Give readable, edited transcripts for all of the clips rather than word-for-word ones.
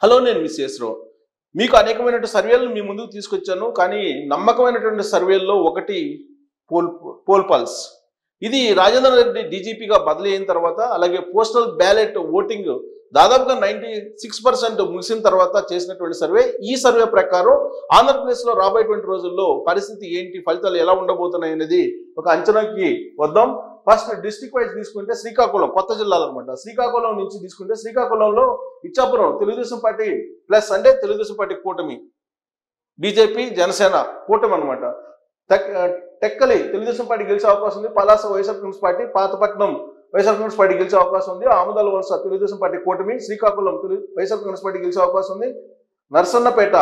Hello, నేను miss చేసరావు. మీకు అనేకమైనటువంటి సర్వేలు మీ ముందుకు తీసుకొచ్చాను. కానీ నమ్మకమైనటువంటి సర్వేల్లో ఒకటి పోల్ పల్స్. ఇది రాజేంద్ర రెడ్డి డీజీపీగా బదిలీ అయిన తర్వాత, అలాగే పోస్టల్ బ్యాలెట్ ఓటింగ్ దాదాపుగా 96% ముగిసిన తర్వాత చేసినటువంటి సర్వే. ఈ సర్వే ప్రకారం ఆంధ్రప్రదేశ్లో రాబోయేటువంటి రోజుల్లో పరిస్థితి ఏంటి, ఫలితాలు ఎలా ఉండబోతున్నాయి అనేది ఒక అంచనాకి వద్దాం. ఫస్ట్ డిస్ట్రిక్ట్ వైజ్ తీసుకుంటే శ్రీకాకుళం, కొత్త జిల్లాలు అనమాట. శ్రీకాకుళం నుంచి తీసుకుంటే శ్రీకాకుళంలో ఇచ్చాపురం తెలుగుదేశం పార్టీ ప్లస్ అంటే తెలుగుదేశం పార్టీ కూటమి, బీజేపీ జనసేన కూటమి అనమాట. టెక్కలి తెలుగుదేశం పార్టీ గెలిచే అవకాశం ఉంది. Palasa YSR Congress party, Pathapatnam YSR Congress party గెలిచే అవకాశం ఉంది. ఆముదాల వలస తెలుగుదేశం పార్టీ కూటమి, శ్రీకాకుళం వైఎస్ఆర్ కాంగ్రెస్ పార్టీ గెలిచే అవకాశం ఉంది. నర్సన్నపేట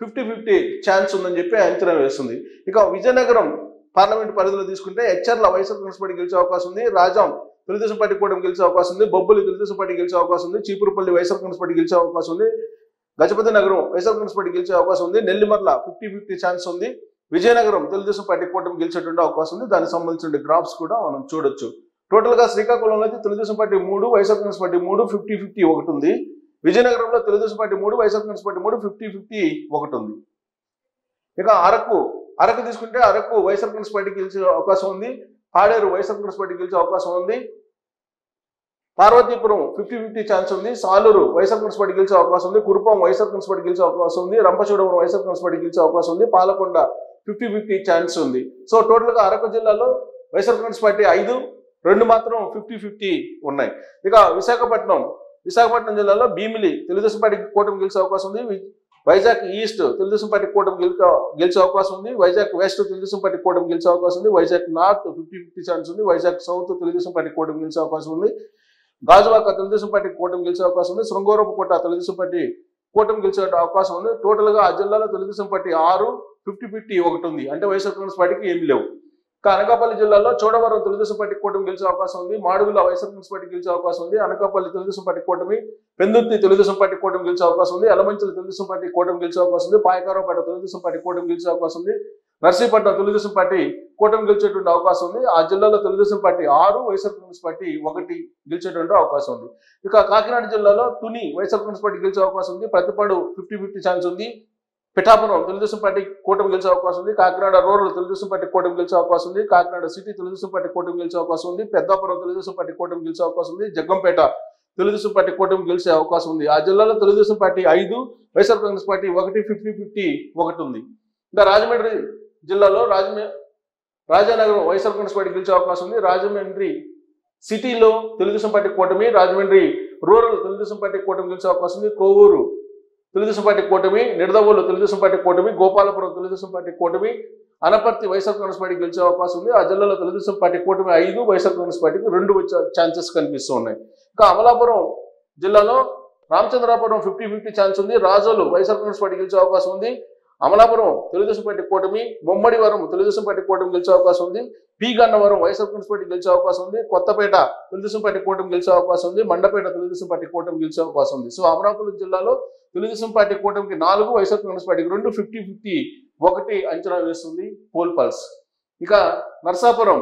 50-50 ఛాన్స్ ఉందని చెప్పి అంచనా వేస్తుంది. ఇక విజయనగరం పార్లమెంట్ పరిధిలో తీసుకుంటే హెచ్ఆర్ల వైఎస్ఆర్ కాంగ్రెస్ పార్టీ గెలిచే అవకాశం ఉంది. రాజాం తెలుగుదేశం పార్టీ కూటమి గెలిచే అవకాశం ఉంది. బొబ్బులి తెలుగుదేశం పార్టీ గెలిచే అవకాశం ఉంది. చీపురుపల్లి వైఎస్ఆర్ కాంగ్రెస్ పార్టీ గెలిచే అవకాశం ఉంది. గజపతి నగరం వైఎస్ఆర్ కాంగ్రెస్ పార్టీ గెలిచే అవకాశం ఉంది. నెల్లిమర్ల 50-50 ఛాన్స్ ఉంది. విజయనగరం తెలుగుదేశం పార్టీ కూటమి గెలిచేటువంటి అవకాశం ఉంది. దానికి సంబంధించిన గ్రాఫ్స్ కూడా మనం చూడొచ్చు. టోటల్ గా శ్రీకాకుళంలో అయితే Telugu Desam party 3, YSR Congress party 3, 50-50 ఒకటి ఉంది. విజయనగరంలో Telugu Desam party 3, YSR Congress party 3, 50-50 ఒకటి ఉంది. ఇక అరకు తీసుకుంటే అరకు వైఎస్ఆర్ కాంగ్రెస్ పార్టీ గెలిచే అవకాశం ఉంది. పాడేరు వైఎస్ఆర్ కాంగ్రెస్ పార్టీ గెలిచే అవకాశం ఉంది. పార్వతీపురం 50-50 ఛాన్స్ ఉంది. సాలూరు వైఎస్ఆర్ కాంగ్రెస్ పార్టీ గెలిచే అవకాశం ఉంది. కురుపాం వైఎస్ఆర్ కాంగ్రెస్ పార్టీ గెలిచే అవకాశం ఉంది. రంపచోడవరం వైఎస్ఆర్ కాంగ్రెస్ పార్టీ గెలిచే అవకాశం ఉంది. పాలకొండ 50-50 ఛాన్స్ ఉంది. సో టోటల్ గా అరకు జిల్లాలో వైఎస్ఆర్ కాంగ్రెస్ పార్టీ 5, 2 మాత్రం 50-50 ఉన్నాయి. ఇక విశాఖపట్నం జిల్లాలో భీమిలి తెలుగుదేశం పార్టీ కూటమి గెలిచే అవకాశం ఉంది. వైజాగ్ ఈస్ట్ తెలుగుదేశం పార్టీ కూటమి గెలిచే అవకాశం ఉంది. వైజాగ్ వెస్ట్ తెలుగుదేశం పార్టీ కూటమి గెలిచే అవకాశం ఉంది. వైజాగ్ నార్త్ 50-50 ఛాన్స్ ఉంది. వైజాగ్ సౌత్ తెలుగుదేశం పార్టీ కూటమి గెలిచే అవకాశం ఉంది. గాజువాక తెలుగుదేశం పార్టీ కూటమి గెలిచే అవకాశం ఉంది. శృంగవరపుకోట తెలుగుదేశం పార్టీ కూటమి గెలిచే అవకాశం ఉంది. టోటల్ గా ఆ జిల్లాలో తెలుగుదేశం పార్టీ 6, 50-50 ఒకటి ఉంది. అంటే వైఎస్ఆర్ కాంగ్రెస్ పార్టీకి ఏమి లేవు. అనకాపల్లి జిల్లాలో చోడవరం తెలుగుదేశం పార్టీ కూటమి గెలిచే అవకాశం ఉంది. మాడుగుల వైఎస్ఆర్ కాంగ్రెస్ పార్టీ గెలిచే అవకాశం ఉంది. అనకాపల్లి తెలుగుదేశం పార్టీ కూటమి, పెందుర్తి తెలుగుదేశం పార్టీ కూటమి గెలిచే అవకాశం ఉంది. ఎలమంచిల తెలుగుదేశం పార్టీ కూటమి గెలిచే అవకాశం ఉంది. పాయకారావుపేట తెలుగుదేశం పార్టీ కూటమి గెలిచే అవకాశం ఉంది. నర్సీపట్నం తెలుగుదేశం పార్టీ కూటమి గెలిచేటువంటి అవకాశం ఉంది. ఆ జిల్లాలో Telugu Desam party 6, YSR Congress party 1 గెలిచేటువంటి అవకాశం ఉంది. ఇక కాకినాడ జిల్లాలో తుని వైఎస్ఆర్ కాంగ్రెస్ పార్టీ గెలిచే అవకాశం ఉంది. ప్రతిపాడు 50-50 ఛాన్స్ ఉంది. పిఠాపురం తెలుగుదేశం పార్టీ కూటమి గెలిచే అవకాశం ఉంది. కాకినాడ రూరల్ తెలుగుదేశం పార్టీ కూటమి గెలిచే అవకాశం ఉంది. కాకినాడ సిటీ తెలుగుదేశం పార్టీ కూటమి గెలిచే అవకాశం ఉంది. పెద్దాపురం తెలుగుదేశం పార్టీ కూటమి గెలిచే అవకాశం ఉంది. జగ్గంపేట తెలుగుదేశం పార్టీ కూటమి గెలిచే అవకాశం ఉంది. ఆ జిల్లాలో Telugu Desam party 5, YSR Congress party 1, 50-50 ఒకటి ఉంది. ఇంకా రాజమండ్రి జిల్లాలో రాజానగరం వైఎస్ఆర్ కాంగ్రెస్ పార్టీ గెలిచే అవకాశం ఉంది. రాజమండ్రి సిటీలో తెలుగుదేశం పార్టీ కూటమి, రాజమండ్రి రూరల్ తెలుగుదేశం పార్టీ కూటమి గెలిచే అవకాశం ఉంది. కోవూరు తెలుగుదేశం పార్టీ కూటమి, నిడదవోలు తెలుగుదేశం పార్టీ కూటమి, గోపాలపురం తెలుగుదేశం పార్టీ కూటమి, అనపర్తి వైఎస్ఆర్ కాంగ్రెస్ పార్టీ గెలిచే అవకాశం ఉంది. ఆ జిల్లాలో తెలుగుదేశం పార్టీ కూటమి 5, వైఎస్ఆర్ కాంగ్రెస్ పార్టీకి 2 వచ్చే ఛాన్సెస్ కనిపిస్తూ ఉన్నాయి. ఇంకా అమలాపురం జిల్లాలో రామచంద్రాపురం 50-50 ఛాన్స్ ఉంది. రాజోలు వైఎస్ఆర్ కాంగ్రెస్ పార్టీ గెలిచే అవకాశం ఉంది. అమలాపురం తెలుగుదేశం పార్టీ కూటమి, ముమ్మడివరం తెలుగుదేశం పార్టీ కూటమి గెలిచే అవకాశం ఉంది. P Gannavaram YSR Congress party గెలిచే అవకాశం ఉంది. కొత్తపేట తెలుగుదేశం పార్టీ కూటమి గెలిచే అవకాశం ఉంది. మండపేట తెలుగుదేశం పార్టీ కూటమి గెలిచే అవకాశం ఉంది. సో అమలాపురం జిల్లాలో తెలుగుదేశం పార్టీ కూటమికి 4, వైఎస్ఆర్ కాంగ్రెస్ పార్టీకి 2, 50-50 ఒకటి అంచనా వేస్తుంది పోల్ పల్స్. ఇక నర్సాపురం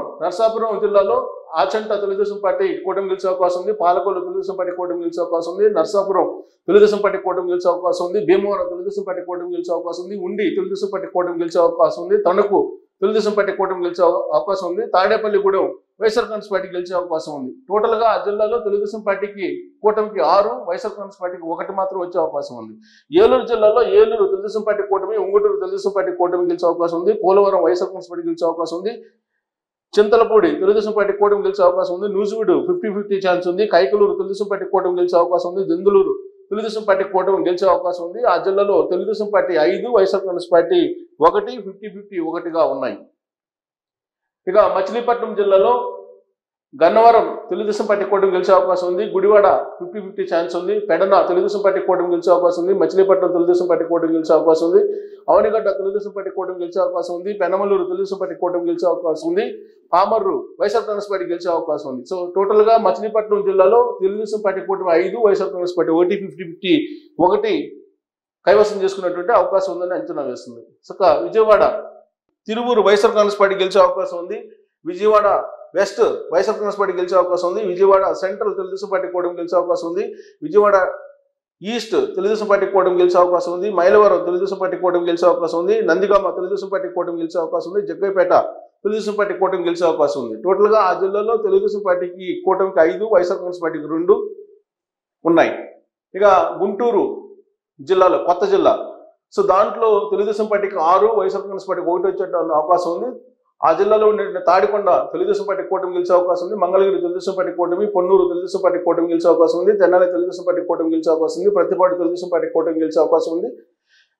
జిల్లాలో ఆచంట తెలుగుదేశం పార్టీ కూటమి గెలిచే అవకాశం ఉంది. పాలకొల్లు తెలుగుదేశం పార్టీ కూటమి గెలిచే అవకాశం ఉంది. నర్సాపురం తెలుగుదేశం పార్టీ కూటమి గెలిచే అవకాశం ఉంది. భీమవరం తెలుగుదేశం పార్టీ కూటమి గెలిచే అవకాశం ఉంది. ఉండి తెలుగుదేశం పార్టీ కూటమి గెలిచే అవకాశం ఉంది. తణుకు తెలుగుదేశం పార్టీ కూటమి గెలిచే అవకాశం ఉంది. తాడేపల్లిగూడెం వైఎస్ఆర్ కాంగ్రెస్ పార్టీ గెలిచే అవకాశం ఉంది. టోటల్ గా ఆ జిల్లాలో తెలుగుదేశం పార్టీకి కూటమికి 6, వైఎస్ఆర్ కాంగ్రెస్ పార్టీకి 1 మాత్రం వచ్చే అవకాశం ఉంది. ఏలూరు జిల్లాలో ఏలూరు తెలుగుదేశం పార్టీ కూటమి, ఉంగుటూరు తెలుగుదేశం పార్టీ కూటమి గెలిచే అవకాశం ఉంది. పోలవరం వైఎస్ఆర్ కాంగ్రెస్ పార్టీ గెలిచే అవకాశం ఉంది. చింతలపూడి తెలుగుదేశం పార్టీ కూటమి గెలిచే అవకాశం ఉంది. నూజివీడు 50-50 ఛాన్స్ ఉంది. కైకలూరు తెలుగుదేశం పార్టీ కూటమి గెలిచే అవకాశం ఉంది. దెందులూరు తెలుగుదేశం పార్టీ కూటమి గెలిచే అవకాశం ఉంది. ఆ జిల్లాలో Telugu Desam party 5, YSR Congress party 1, 50-50 ఒకటిగా ఉన్నాయి. ఇక మచిలీపట్నం జిల్లాలో గన్నవరం తెలుగుదేశం పార్టీ కూటమి గెలిచే అవకాశం ఉంది. గుడివాడ 50-50 ఛాన్స్ ఉంది. పెడన తెలుగుదేశం పార్టీ కూటమి గెలిచే అవకాశం ఉంది. మచిలీపట్నం తెలుగుదేశం పార్టీ కూటమి గెలిచే అవకాశం ఉంది. అవనిగడ్డ తెలుగుదేశం పార్టీ కూటమి గెలిచే అవకాశం ఉంది. పెనమలూరు తెలుగుదేశం పార్టీ కూటమి గెలిచే అవకాశం ఉంది. పామర్రు వైఎస్ఆర్ కాంగ్రెస్ పార్టీ గెలిచే అవకాశం ఉంది. సో టోటల్ గా మచిలీపట్నం జిల్లాలో తెలుగుదేశం పార్టీ కూటమి 5, వైఎస్ఆర్ కాంగ్రెస్ పార్టీ 1, 50-50 ఒకటి కైవసం చేసుకున్నటువంటి అవకాశం ఉందని అంచనా వేస్తుంది. So Vijayawada Tiruvuru YSR Congress party గెలిచే అవకాశం ఉంది. Vijayawada west YSR Congress party గెలిచే అవకాశం ఉంది. విజయవాడ సెంట్రల్ తెలుగుదేశం పార్టీ కూటమి గెలిచే అవకాశం ఉంది. విజయవాడ ఈస్ట్ తెలుగుదేశం పార్టీ కూటమి గెలిచే అవకాశం ఉంది. మైలవరం తెలుగుదేశం పార్టీ కూటమి గెలిచే అవకాశం ఉంది. నందిగామ తెలుగుదేశం పార్టీ కూటమి గెలిచే అవకాశం ఉంది. జగ్గైపేట తెలుగుదేశం పార్టీ కూటమి గెలిచే అవకాశం ఉంది. టోటల్గా ఆ జిల్లాలో తెలుగుదేశం పార్టీకి కూటమికి 5, వైఎస్ఆర్ కాంగ్రెస్ పార్టీకి 2 ఉన్నాయి. ఇక గుంటూరు జిల్లాలో కొత్త జిల్లా, సో దాంట్లో తెలుగుదేశం పార్టీకి 6, వైఎస్ఆర్ కాంగ్రెస్ పార్టీకి 1 వచ్చే అవకాశం ఉంది. ఆ జిల్లాలో ఉండే తాడికొండ తెలుగుదేశం పార్టీ కూటమి గెలిచే అవకాశం ఉంది. మంగళగిరి తెలుగుదేశం పార్టీ కూటమి, పొన్నూరు తెలుగుదేశం పార్టీ కూటమి గెలిచే అవకాశం ఉంది. తెనాలి తెలుగుదేశం పార్టీ కూటమి గెలిచే అవకాశం ఉంది. ప్రతిపాడు తెలుగుదేశం పార్టీ కూటమి గెలిచే అవకాశం ఉంది.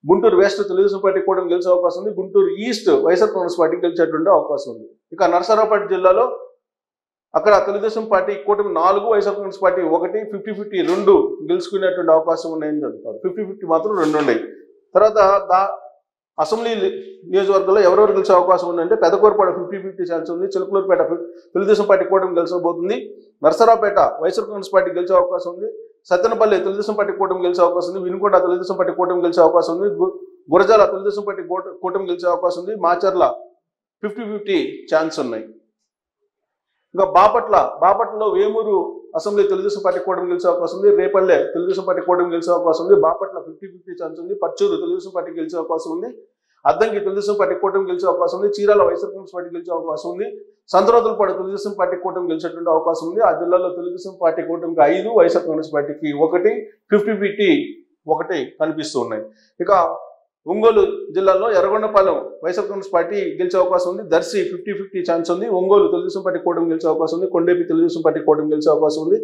గుంటూరు వెస్ట్ తెలుగుదేశం పార్టీ కూటమి గెలిచే అవకాశం ఉంది. గుంటూరు ఈస్ట్ వైఎస్ఆర్ కాంగ్రెస్ పార్టీకి గెలిచేటువంటి అవకాశం ఉంది. ఇక నరసరావుపేట జిల్లాలో అక్కడ తెలుగుదేశం పార్టీ కూటమి 4, వైఎస్ఆర్ కాంగ్రెస్ పార్టీ 1, 50-50 2 గెలుచుకునేటువంటి అవకాశం ఉన్నాయని చెప్తారు. 50-50 మాత్రం 2 ఉన్నాయి. తర్వాత అసెంబ్లీ నియోజకవర్గంలో ఎవరెవరు గెలిచే అవకాశం ఉందంటే పెదకూరుపేట 50-50 ఛాన్స్ ఉంది. చిలుకలూరుపేట తెలుగుదేశం పార్టీ కూటమి గెలిచబోతుంది. నరసరావుపేట వైఎస్ఆర్ కాంగ్రెస్ పార్టీ గెలిచే అవకాశం ఉంది. సత్తెనపల్లి తెలుగుదేశం పార్టీ కూటమి గెలిచే అవకాశం ఉంది. వినుకొండ తెలుగుదేశం పార్టీ కూటమి గెలిచే అవకాశం ఉంది. గురజాల తెలుగుదేశం పార్టీ కూటమి గెలిచే అవకాశం ఉంది. మాచర్ల 50-50 ఛాన్స్ ఉన్నాయి. ఇంకా బాపట్లలో వేమూరు అసెంబ్లీ తెలుగుదేశం పార్టీ కూటమి గెలిచే అవకాశం ఉంది. రేపల్లె తెలుగుదేశం పార్టీ కూటమి గెలిచే అవకాశం ఉంది. బాపట్ల 50-50 ఛాన్స్ ఉంది. పచ్చూరు తెలుగుదేశం పార్టీ గెలిచే అవకాశం ఉంది. అద్దంకి తెలుగుదేశం పార్టీ కూటమి గెలిచే అవకాశం ఉంది. చీరాల వైఎస్ఆర్ కాంగ్రెస్ పార్టీ గెలిచే అవకాశం ఉంది. సంతరోతులపాడు తెలుగుదేశం పార్టీ కూటమి గెలిచేటువంటి అవకాశం ఉంది. ఆ జిల్లాలో తెలుగుదేశం పార్టీ కూటమికి 5, వైఎస్ఆర్ కాంగ్రెస్ పార్టీకి 1, 50-50 1 కనిపిస్తూ ఉన్నాయి. ఇక ఒంగోలు జిల్లాలో ఎర్రగొండపాలెం వైఎస్ఆర్ కాంగ్రెస్ పార్టీ గెలిచే అవకాశం ఉంది. దర్శి 50-50 ఛాన్స్ ఉంది. ఒంగోలు తెలుగుదేశం పార్టీ కూటమి గెలిచే అవకాశం ఉంది. కొండేపి తెలుగుదేశం పార్టీ కూటమి గెలిచే అవకాశం ఉంది.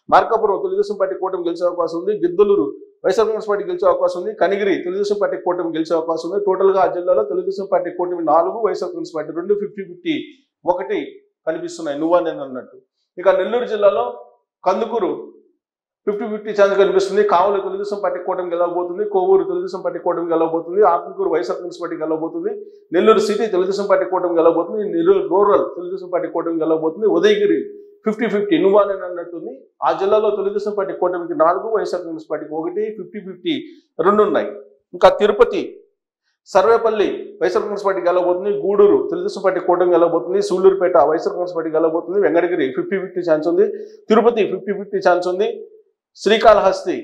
మార్కాపురం తెలుగుదేశం పార్టీ కూటమి గెలిచే అవకాశం ఉంది. గిద్దలూరు వైఎస్ఆర్ కాంగ్రెస్ పార్టీ గెలిచే అవకాశం ఉంది. కనిగిరి తెలుగుదేశం పార్టీ కూటమి గెలిచే అవకాశం ఉంది. టోటల్గా ఆ జిల్లాలో తెలుగుదేశం పార్టీ కూటమి 4, వైఎస్ఆర్ కాంగ్రెస్ పార్టీ 2, 50-50 1 కనిపిస్తున్నాయి నువ్వా నేను అన్నట్టు. ఇక నెల్లూరు జిల్లాలో కందుకూరు 50-50 ఛాన్స్ కనిపిస్తుంది. కావలి తెలుగుదేశం పార్టీ కూటమి గెలవబోతుంది. కోవూరు తెలుగుదేశం పార్టీ కూటమి గెలవబోతుంది. ఆత్మకూరు వైఎస్ఆర్ కాంగ్రెస్ పార్టీ గెలవబోతుంది. నెల్లూరు సిటీ తెలుగుదేశం పార్టీ కూటమి గెలవబోతుంది. నెల్లూరు రూరల్ తెలుగుదేశం పార్టీ కూటమి గెలవబోతుంది. ఉదయగిరి 50-50 నువ్వా నేను అన్నట్టుంది. ఆ జిల్లాలో తెలుగుదేశం పార్టీ కూటమికి 4, వైఎస్ఆర్ కాంగ్రెస్ పార్టీకి 1, 50-50 2 ఉన్నాయి. ఇంకా Tirupati Sarvepalli YSR Congress party గెలవబోతుంది. Gudur Telugu Desam party కూటమి గెలవబోతుంది. Sullurpeta YSR Congress party గెలవబోతుంది. Venkatagiri 50-50 chance ఉంది. తిరుపతి 50-50 ఛాన్స్ ఉంది. శ్రీకాళహస్తి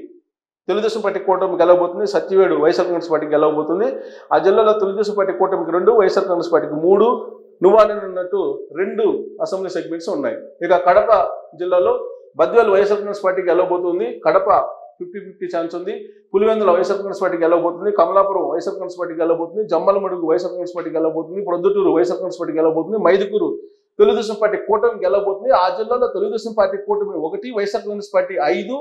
తెలుగుదేశం పార్టీ కూటమి గెలవబోతుంది. సత్యవేడు వైఎస్ఆర్ కాంగ్రెస్ పార్టీ గెలవబోతుంది. ఆ జిల్లాలో తెలుగుదేశం పార్టీ కూటమికి 2, వైఎస్ఆర్ కాంగ్రెస్ పార్టీకి 3 నువ్వా నేను అన్నట్టు 2 అసెంబ్లీ సెగ్మెంట్స్ ఉన్నాయి. ఇక కడప జిల్లాలో బద్వేలు వైఎస్ఆర్ కాంగ్రెస్ పార్టీ గెలవబోతుంది. కడప 50-50 ఛాన్స్ ఉంది. పులివెందుల వైఎస్ఆర్ కాంగ్రెస్ పార్టీ గెలవబోతుంది. కమలాపురం వైఎస్ఆర్ కాంగ్రెస్ పార్టీ గెలవబోతుంది. జమ్మలమడుగు వైఎస్ఆర్ కాంగ్రెస్ పార్టీ గెలవబోతుంది. ప్రొద్దుటూరు వైఎస్ఆర్ కాంగ్రెస్ పార్టీ గెలవబోతుంది. మైదుకూరు తెలుగుదేశం పార్టీ కూటమి గెలవబోతుంది. ఆ జిల్లాలో తెలుగుదేశం పార్టీ కూటమి 1, వైఎస్ఆర్ కాంగ్రెస్ పార్టీ 5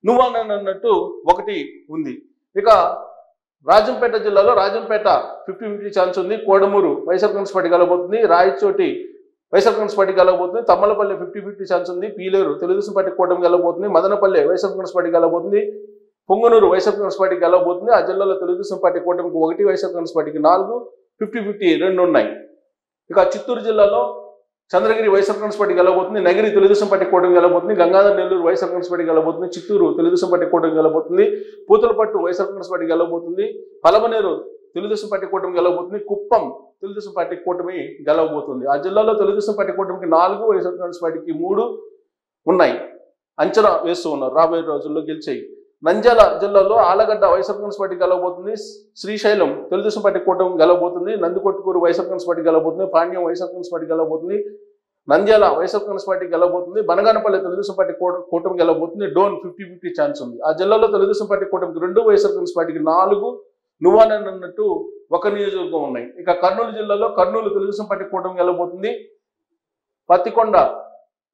నువ్వా నేను అన్నట్టు 1 ఉంది. ఇక రాజంపేట జిల్లాలో రాజంపేట 50-50 ఛాన్స్ ఉంది. కోడమూరు వైఎస్ఆర్ కాంగ్రెస్ పార్టీ గెలవబోతుంది. రాయచోటి వైఎస్ఆర్ కాంగ్రెస్ పార్టీ గెలవబోతుంది. తమ్మలపల్లి 50-50 ఛాన్స్ ఉంది. పీలేరు తెలుగుదేశం పార్టీ కూటమి గెలవబోతుంది. మదనపల్లి వైఎస్ఆర్ కాంగ్రెస్ పార్టీ గెలవబోతుంది. పొంగనూరు వైఎస్ఆర్ కాంగ్రెస్ పార్టీ గెలవబోతుంది. ఆ జిల్లాలో తెలుగుదేశం పార్టీ కూటమికి 1, వైఎస్ఆర్ కాంగ్రెస్ పార్టీకి 4, 50-50 2 ఉన్నాయి. ఇక చిత్తూరు జిల్లాలో Chandragiri YSR Congress party గెలవబోతుంది. Nagari Telugu Desam party కూటమి గెలవబోతుంది. గంగాధర్ నెల్లూరు వైఎస్ఆర్ కాంగ్రెస్ పార్టీ గెలవబోతుంది. చిత్తూరు తెలుగుదేశం పార్టీ కూటమి గెలవబోతుంది. Puthalapattu YSR Congress party గెలవబోతుంది. Palamaner Telugu Desam party కూటమి గెలవబోతుంది. కుప్పం తెలుగుదేశం పార్టీ కూటమి గెలవబోతుంది. ఆ జిల్లాలో తెలుగుదేశం పార్టీ కూటమికి 4, వైఎస్ఆర్ కాంగ్రెస్ పార్టీకి 3 ఉన్నాయి. అంచనా వేస్తూ ఉన్నారు రాబోయే రోజుల్లో గెలిచేయి. నంద్యాల జిల్లాలో ఆలగడ్డ వైఎస్ఆర్ కాంగ్రెస్ పార్టీ గెలవబోతుంది. శ్రీశైలం తెలుగుదేశం పార్టీ కూటమి గెలవబోతుంది. నందికొట్కూరు వైఎస్ఆర్ కాంగ్రెస్ పార్టీ గెలవబోతుంది. పాండ్యం వైఎస్ఆర్ కాంగ్రెస్ పార్టీ గెలవబోతుంది. నంద్యాల వైఎస్ఆర్ కాంగ్రెస్ పార్టీ గెలవబోతుంది. బనగానపల్లి తెలుగుదేశం పార్టీ కూటమి గెలవబోతుంది. డోన్ 50-50 ఛాన్స్ ఉంది. ఆ జిల్లాలో తెలుగుదేశం పార్టీ కూటమికి 2, వైఎస్ఆర్ కాంగ్రెస్ పార్టీకి 4 నువ్వా నేను అన్నట్టు 1 నియోజకవర్గం ఉన్నాయి. ఇక కర్నూలు జిల్లాలో కర్నూలు తెలుగుదేశం పార్టీ కూటమి గెలవబోతుంది. పత్తికొండ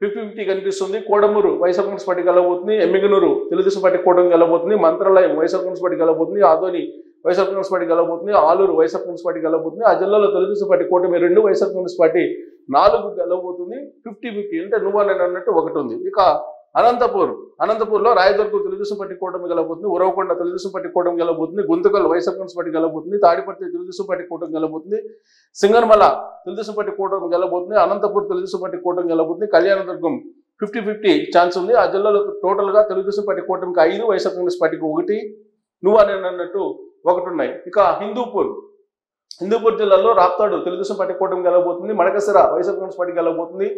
50-50 కనిపిస్తుంది. కోడమూరు వైఎస్ఆర్ కాంగ్రెస్ పార్టీ గెలవబోతుంది. ఎమ్మిగనూరు తెలుగుదేశం పార్టీ కూటమి గెలవబోతుంది. మంత్రాలయం వైఎస్ఆర్ కాంగ్రెస్ పార్టీ గెలవబోతుంది. ఆదోని వైఎస్ఆర్ కాంగ్రెస్ పార్టీ గెలవబోతుంది. ఆలూరు వైఎస్ఆర్ కాంగ్రెస్ పార్టీ గెలవబోతుంది. ఆ జిల్లాలో తెలుగుదేశం పార్టీ కూటమి 2, వైఎస్ఆర్ కాంగ్రెస్ పార్టీ 4 గెలవబోతుంది. 50-50 అంటే నువ్వా నేను అన్నట్టు 1 ఉంది. ఇక అనంతపూర్లో రాయదుర్గం తెలుగుదేశం పార్టీ కూటమి గెలవబోతుంది. ఉరవకొండ తెలుగుదేశం పార్టీ కూటమి గెలవబోతుంది. Guntakal YSR Congress party గెలవబోతుంది. Tadipatri Telugu Desam party కూటమి గెలవబోతుంది. సింగర్మల తెలుగుదేశం పార్టీ కూటమి గెలవబోతుంది. అనంతపూర్ తెలుగుదేశం పార్టీ కూటమి గెలవబోతుంది. కళ్యాణదుర్గం 50-50 ఛాన్స్ ఉంది. ఆ జిల్లాలో టోటల్గా తెలుగుదేశం పార్టీ కూటమికి 5, వైఎస్ఆర్ కాంగ్రెస్ పార్టీకి 1 నువ్వా నేను అన్నట్టు 1 ఉన్నాయి. ఇక హిందూపూర్ జిల్లాలో రాప్తాడు తెలుగుదేశం పార్టీ కూటమి గెలవబోతుంది. Madakasira YSR Congress party గెలవబోతుంది.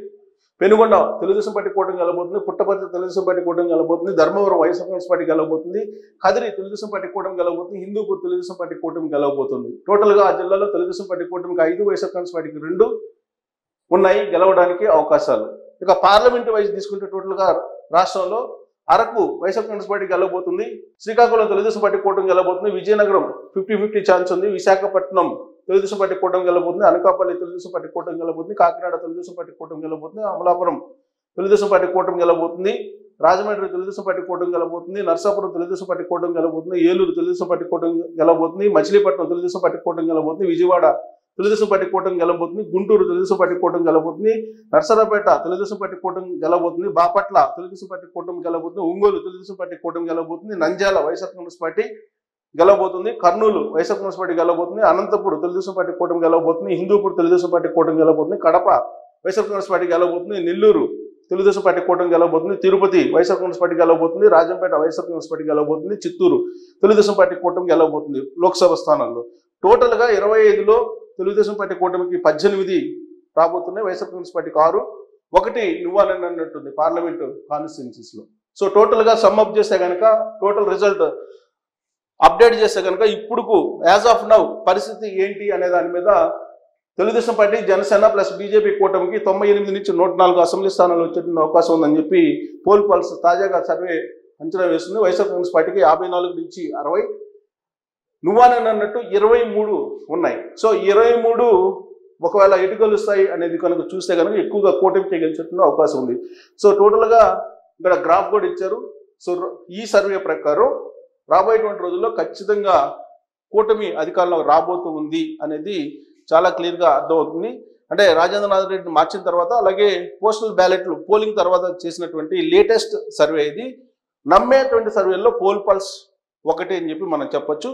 Penugonda Telugu Desam party కూటమి గెలబోతుంది, పుట్టపర్తి తెలుగుదేశం పార్టీ కూటమి గెలబోతుంది, Dharmavaram YSR Congress party గెలబోతుంది, Kadiri Telugu Desam party కూటమి గెలబోతుంది, హిందూపూర్ తెలుగుదేశం పార్టీ కూటమి గెలవబోతుంది. టోటల్ గా ఆ జిల్లాలో తెలుగుదేశం పార్టీ కూటమికి 5, వైఎస్ఆర్ కాంగ్రెస్ పార్టీకి 2 ఉన్నాయి గెలవడానికి అవకాశాలు. ఇక పార్లమెంట్ వైజ్ తీసుకుంటే టోటల్ గా రాష్ట్రంలో Araku YSR Congress party గెలవబోతుంది, Srikakulam Telugu Desam party కూటమి గెలవబోతుంది, విజయనగరం 50-50 ఛాన్స్ ఉంది, విశాఖపట్నం తెలుగుదేశం పార్టీ కూటమి గెలవబోతుంది, అనకాపల్లి తెలుగుదేశం పార్టీ కూటమి గెలవబోతుంది, కాకినాడ తెలుగుదేశం పార్టీ కూటమి గెలవబోతుంది, అమలాపురం తెలుగుదేశం పార్టీ కూటమి గెలవబోతుంది, రాజమండ్రి తెలుగుదేశం పార్టీ కూటమి గెలవబోతుంది, నర్సాపురం తెలుగుదేశం పార్టీ కూటమి గెలవబోతుంది, ఏలూరు తెలుగుదేశం పార్టీ కూటమి గెలవబోతుంది, మచిలీపట్నం తెలుగుదేశం పార్టీ కూటమి గెలవబోతుంది, విజయవాడ తెలుగుదేశం పార్టీ కూటమి గెలవబోతుంది, గుంటూరు తెలుగుదేశం పార్టీ కూటమి గెలవబోతుంది, నర్సరావుపేట తెలుగుదేశం పార్టీ కూటమి గెలవబోతుంది, బాపట్ల తెలుగుదేశం పార్టీ కూటమి గెలవబోతుంది, ఒంగోలు తెలుగుదేశం పార్టీ కూటమి గెలవబోతుంది, నంద్యాల వైఎస్ఆర్ కాంగ్రెస్ పార్టీ గెలవబోతుంది, కర్నూలు వైఎస్ఆర్ కాంగ్రెస్ పార్టీ గెలవబోతుంది, అనంతపురం తెలుగుదేశం పార్టీ కూటమి గెలవబోతుంది, హిందూపూర్ తెలుగుదేశం పార్టీ కూటమి గెలవబోతుంది, కడప వైఎస్ఆర్ కాంగ్రెస్ పార్టీ గెలవబోతుంది, నెల్లూరు తెలుగుదేశం పార్టీ కూటమి గెలవబోతుంది, తిరుపతి వైఎస్ఆర్ కాంగ్రెస్ పార్టీ గెలవబోతుంది, రాజంపేట వైఎస్ఆర్ కాంగ్రెస్ పార్టీ గెలవబోతుంది, చిత్తూరు తెలుగుదేశం పార్టీ కూటమి గెలవబోతుంది లోక్సభ స్థానాల్లో. టోటల్ గా 25లో తెలుగుదేశం పార్టీ కూటమికి 18 రాబోతున్నాయి, వైఎస్ఆర్ కాంగ్రెస్ పార్టీకి 6, 1 నువ్వాలని అన్నట్టుంది పార్లమెంటు కాన్స్టిట్యున్సీస్ లో. సో టోటల్ గా సమ్అప్ చేస్తే కనుక టోటల్ రిజల్ట్ అప్డేట్ చేస్తే కనుక ఇప్పుడుకు యాజ్ ఆఫ్ నౌ పరిస్థితి ఏంటి అనే దాని మీద Telugu Desam party, Janasena plus BJP కూటమికి 98 నుంచి 104 అసెంబ్లీ స్థానాలు వచ్చే అవకాశం ఉందని చెప్పి పోల్ పల్స్ తాజాగా సర్వే అంచనా వేస్తుంది. వైఎస్ఆర్ కాంగ్రెస్ పార్టీకి 54 నుంచి 60, నువ్వానని అన్నట్టు 23 ఉన్నాయి. సో 23 ఒకవేళ ఎటు గెలుస్తాయి అనేది కనుక చూస్తే కనుక ఎక్కువగా కూటమికి గెలిచే అవకాశం ఉంది. సో టోటల్గా ఇక్కడ గ్రాఫ్ కూడా ఇచ్చారు. సో ఈ సర్వే ప్రకారం రాబోయేటువంటి రోజుల్లో ఖచ్చితంగా కూటమి అధికారంలో రాబోతూ ఉంది అనేది చాలా క్లియర్గా అర్థమవుతుంది. అంటే రాజేంద్రనాథ్ రెడ్డిని మార్చిన తర్వాత, అలాగే పోస్టల్ బ్యాలెట్లు పోలింగ్ తర్వాత చేసినటువంటి లేటెస్ట్ సర్వే ఇది. నమ్మేటువంటి సర్వేల్లో పోల్ పల్స్ 1 అని చెప్పి మనం చెప్పొచ్చు.